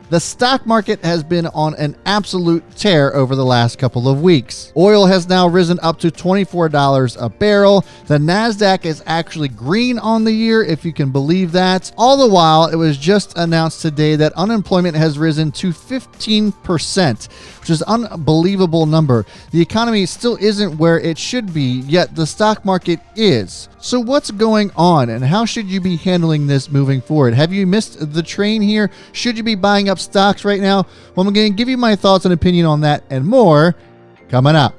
The stock market has been on an absolute tear over the last couple of weeks. Oil has now risen up to $24 a barrel. The NASDAQ is actually green on the year, if you can believe that. All the while, it was just announced today that unemployment has risen to 15%, which is an unbelievable number. The economy still isn't where it should be, yet the stock market is. So what's going on, and how should you be handling this moving forward? Have you missed the train here? Should you be buying up stocks right now? Well, I'm going to give you my thoughts and opinion on that and more coming up.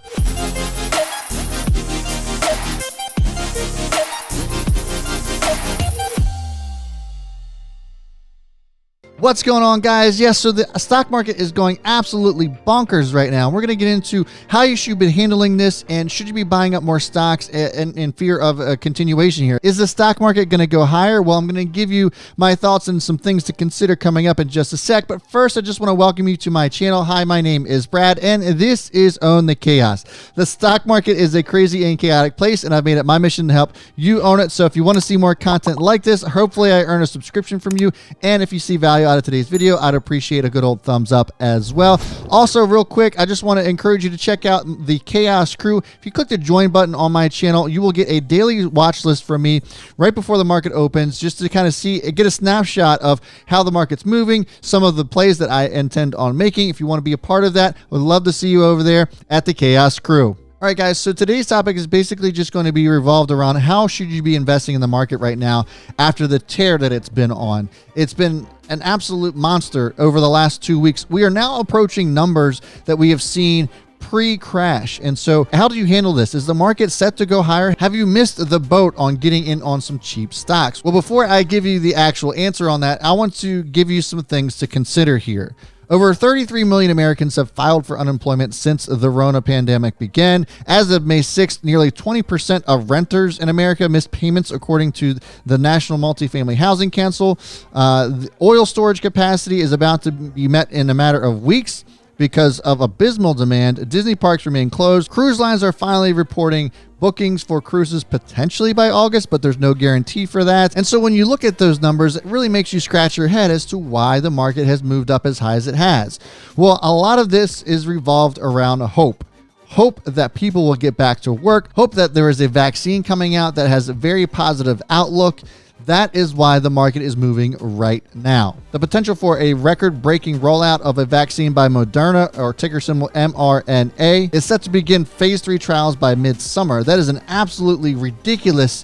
What's going on, guys? Yes, so the stock market is going absolutely bonkers right now. We're going to get into how you should be handling this, and should you be buying up more stocks in fear of a continuation here. Is the stock market going to go higher? Well, I'm going to give you my thoughts and some things to consider coming up in just a sec. But first, I just want to welcome you to my channel. Hi, my name is Brad, and this is Own the Chaos. The stock market is a crazy and chaotic place, and I've made it my mission to help you own it. So if you want to see more content like this, hopefully I earn a subscription from you. And if you see value out of today's video, I'd appreciate a good old thumbs up as well. Also, real quick, I just want to encourage you to check out the Chaos Crew. If you click the join button on my channel, you will get a daily watch list from me right before the market opens, just to kind of get a snapshot of how the market's moving, some of the plays that I intend on making. If you want to be a part of that, I would love to see you over there at the Chaos Crew. All right, guys, so today's topic is basically just going to be revolved around how should you be investing in the market right now after the tear that it's been on. It's been an absolute monster over the last 2 weeks. We are now approaching numbers that we have seen pre-crash. And so how do you handle this? Is the market set to go higher? Have you missed the boat on getting in on some cheap stocks? Well, before I give you the actual answer on that, I want to give you some things to consider here. Over 33 million Americans have filed for unemployment since the Rona pandemic began. As of May 6th, nearly 20% of renters in America missed payments, according to the National Multifamily Housing Council. The oil storage capacity is about to be met in a matter of weeks because of abysmal demand. Disney parks remain closed. Cruise lines are finally reporting bookings for cruises potentially by August, but there's no guarantee for that. And so when you look at those numbers, it really makes you scratch your head as to why the market has moved up as high as it has. Well, a lot of this is revolved around hope. Hope that people will get back to work. Hope that there is a vaccine coming out that has a very positive outlook. That is why the market is moving right now. The potential for a record-breaking rollout of a vaccine by Moderna, or ticker symbol mRNA, is set to begin phase 3 trials by midsummer. That is an absolutely ridiculous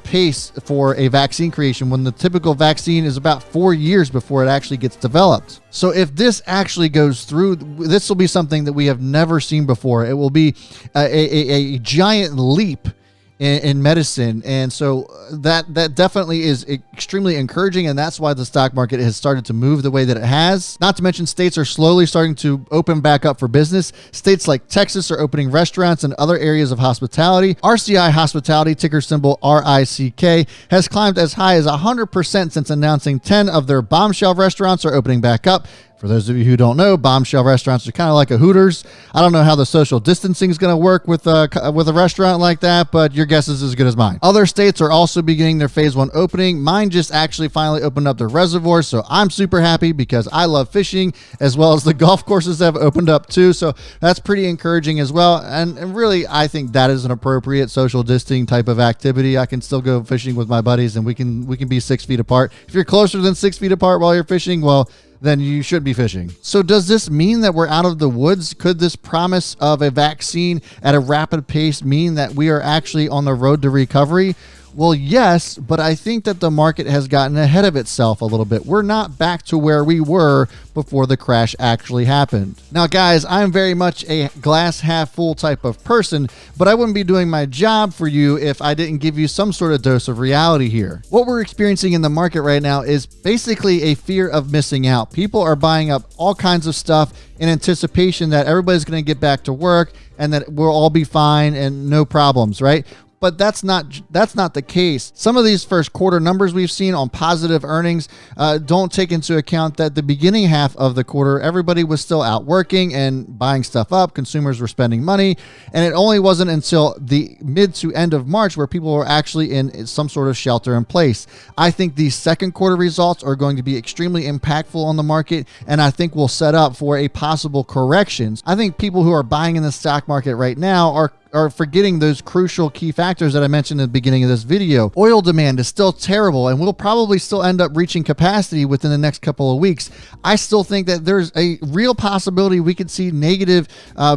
pace for a vaccine creation when the typical vaccine is about 4 years before it actually gets developed. So if this actually goes through, this will be something that we have never seen before. It will be a giant leap in medicine. And so that definitely is extremely encouraging, and that's why the stock market has started to move the way that it has. Not to mention, states are slowly starting to open back up for business. States like Texas are opening restaurants and other areas of hospitality. RCI Hospitality, ticker symbol RICK, has climbed as high as 100% since announcing 10 of their bombshell restaurants are opening back up. For those of you who don't know, bombshell restaurants are kind of like a Hooters. I don't know how the social distancing is going to work with a restaurant like that, but your guess is as good as mine. Other states are also beginning their phase 1 opening. Mine just actually finally opened up their reservoirs, so I'm super happy because I love fishing, as well as the golf courses have opened up too. So that's pretty encouraging as well. And really, I think that is an appropriate social distancing type of activity. I can still go fishing with my buddies, and we can be 6 feet apart. If you're closer than 6 feet apart while you're fishing, well, then you should be fishing. So does this mean that we're out of the woods? Could this promise of a vaccine at a rapid pace mean that we are actually on the road to recovery? Well, yes, but I think that the market has gotten ahead of itself a little bit. We're not back to where we were before the crash actually happened. Now, guys, I'm very much a glass half full type of person, but I wouldn't be doing my job for you if I didn't give you some sort of dose of reality here. What we're experiencing in the market right now is basically a fear of missing out. People are buying up all kinds of stuff in anticipation that everybody's going to get back to work and that we'll all be fine and no problems, right? but that's not the case. Some of these first quarter numbers we've seen on positive earnings don't take into account that the beginning half of the quarter, everybody was still out working and buying stuff up. Consumers were spending money, and it only wasn't until the mid to end of March where people were actually in some sort of shelter in place. I think these second quarter results are going to be extremely impactful on the market, and I think will set up for a possible corrections. I think people who are buying in the stock market right now are forgetting those crucial key factors that I mentioned at the beginning of this video. Oil demand is still terrible, and we'll probably still end up reaching capacity within the next couple of weeks. I still think that there's a real possibility we could see negative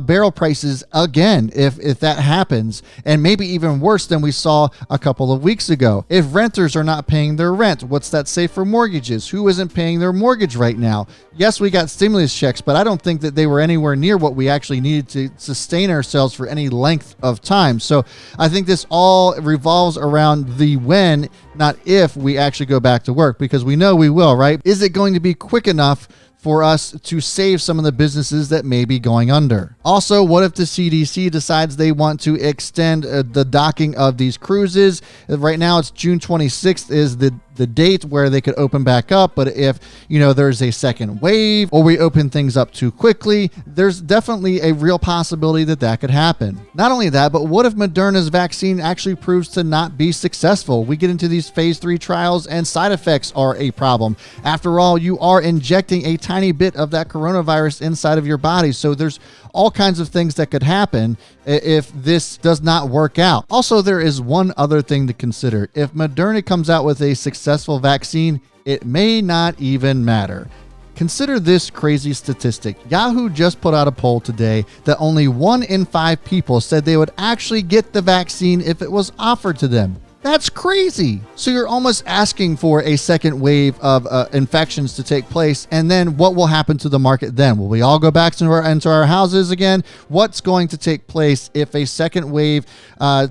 barrel prices again if that happens, and maybe even worse than we saw a couple of weeks ago. If renters are not paying their rent, what's that say for mortgages? Who isn't paying their mortgage right now? Yes, we got stimulus checks, but I don't think that they were anywhere near what we actually needed to sustain ourselves for any length of time. So I think this all revolves around the when, not if, we actually go back to work, because we know we will, right? Is it going to be quick enough for us to save some of the businesses that may be going under? Also, what if the CDC decides they want to extend the docking of these cruises? Right now, it's June 26th is the date where they could open back up. But if, there's a second wave or we open things up too quickly, there's definitely a real possibility that could happen. Not only that, but what if Moderna's vaccine actually proves to not be successful? We get into these phase 3 trials and side effects are a problem. After all, you are injecting a tiny bit of that coronavirus inside of your body. So there's all kinds of things that could happen if this does not work out. Also, there is one other thing to consider. If Moderna comes out with a successful vaccine, it may not even matter. Consider this crazy statistic. Yahoo just put out a poll today that only 1 in 5 people said they would actually get the vaccine if it was offered to them. That's crazy. So you're almost asking for a second wave of infections to take place. And then what will happen to the market then? Will we all go back into our houses again? What's going to take place if a second wave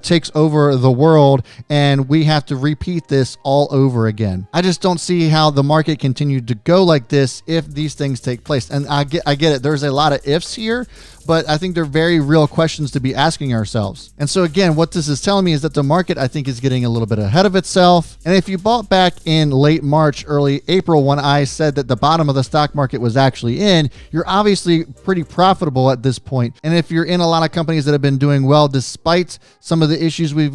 takes over the world and we have to repeat this all over again? I just don't see how the market continued to go like this if these things take place. And I get it. There's a lot of ifs here, but I think they're very real questions to be asking ourselves. And so again, what this is telling me is that the market, I think, is getting a little bit ahead of itself. And if you bought back in late March, early April, when I said that the bottom of the stock market was actually in, you're obviously pretty profitable at this point. And if you're in a lot of companies that have been doing well, despite some of the issues we've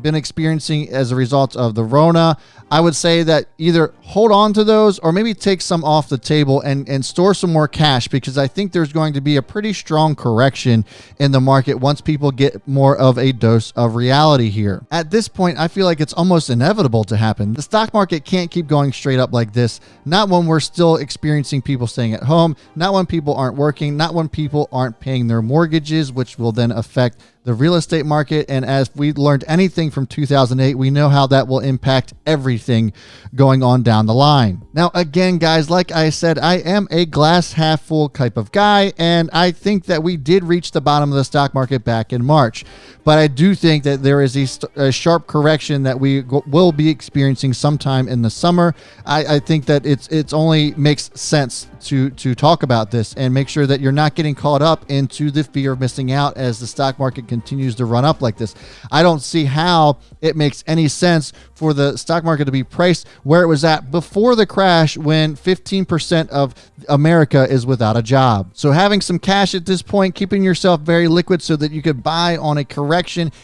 been experiencing as a result of the Rona, I would say that either hold on to those or maybe take some off the table and store some more cash, because I think there's going to be a pretty strong correction in the market once people get more of a dose of reality here. At this point, I feel like it's almost inevitable to happen. The stock market can't keep going straight up like this, not when we're still experiencing people staying at home, not when people aren't working, not when people aren't paying their mortgages, which will then affect the real estate market. And as we learned anything from 2008, we know how that will impact everything going on down the line. Now, again, guys, like I said, I am a glass half full type of guy, and I think that we did reach the bottom of the stock market back in March. But I do think that there is a sharp correction that we will be experiencing sometime in the summer. I think that it's only makes sense to talk about this and make sure that you're not getting caught up into the fear of missing out as the stock market continues to run up like this. I don't see how it makes any sense for the stock market to be priced where it was at before the crash, when 15% of America is without a job. So having some cash at this point, keeping yourself very liquid so that you could buy on a correction,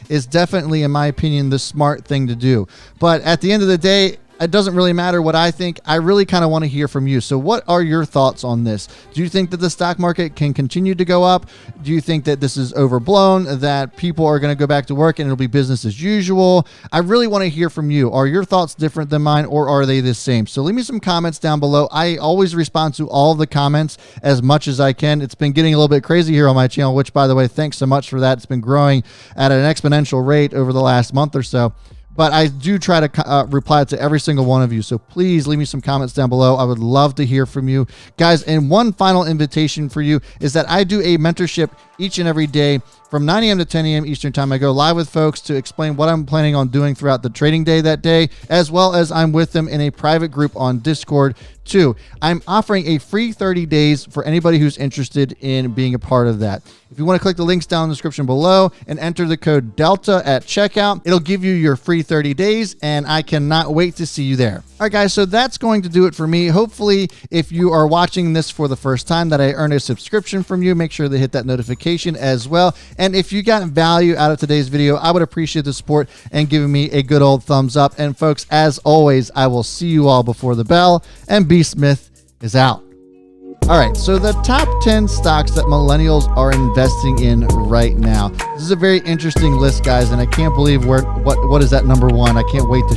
is definitely, in my opinion, the smart thing to do. But at the end of the day, it doesn't really matter what I think. I really kind of want to hear from you. So what are your thoughts on this? Do you think that the stock market can continue to go up? Do you think that this is overblown, that people are going to go back to work and it'll be business as usual? I really want to hear from you. Are your thoughts different than mine, or are they the same? So leave me some comments down below. I always respond to all of the comments as much as I can. It's been getting a little bit crazy here on my channel, which, by the way, thanks so much for that. It's been growing at an exponential rate over the last month or so. But I do try to reply to every single one of you. So please leave me some comments down below. I would love to hear from you guys. And one final invitation for you is that I do a mentorship each and every day from 9 a.m. to 10 a.m. Eastern time. I go live with folks to explain what I'm planning on doing throughout the trading day that day, as well as I'm with them in a private group on Discord too. I'm offering a free 30 days for anybody who's interested in being a part of that. If you want to click the links down in the description below and enter the code DELTA at checkout, it'll give you your free 30 days, and I cannot wait to see you there. All right, guys, so that's going to do it for me. Hopefully, if you are watching this for the first time, that I earn a subscription from you. Make sure to hit that notification as well. And if you got value out of today's video, I would appreciate the support and giving me a good old thumbs up. And folks, as always, I will see you all before the bell, and B. Smith is out. All right, so the top 10 stocks that millennials are investing in right now. This is a very interesting list, guys, and I can't believe what is that number one. I can't wait to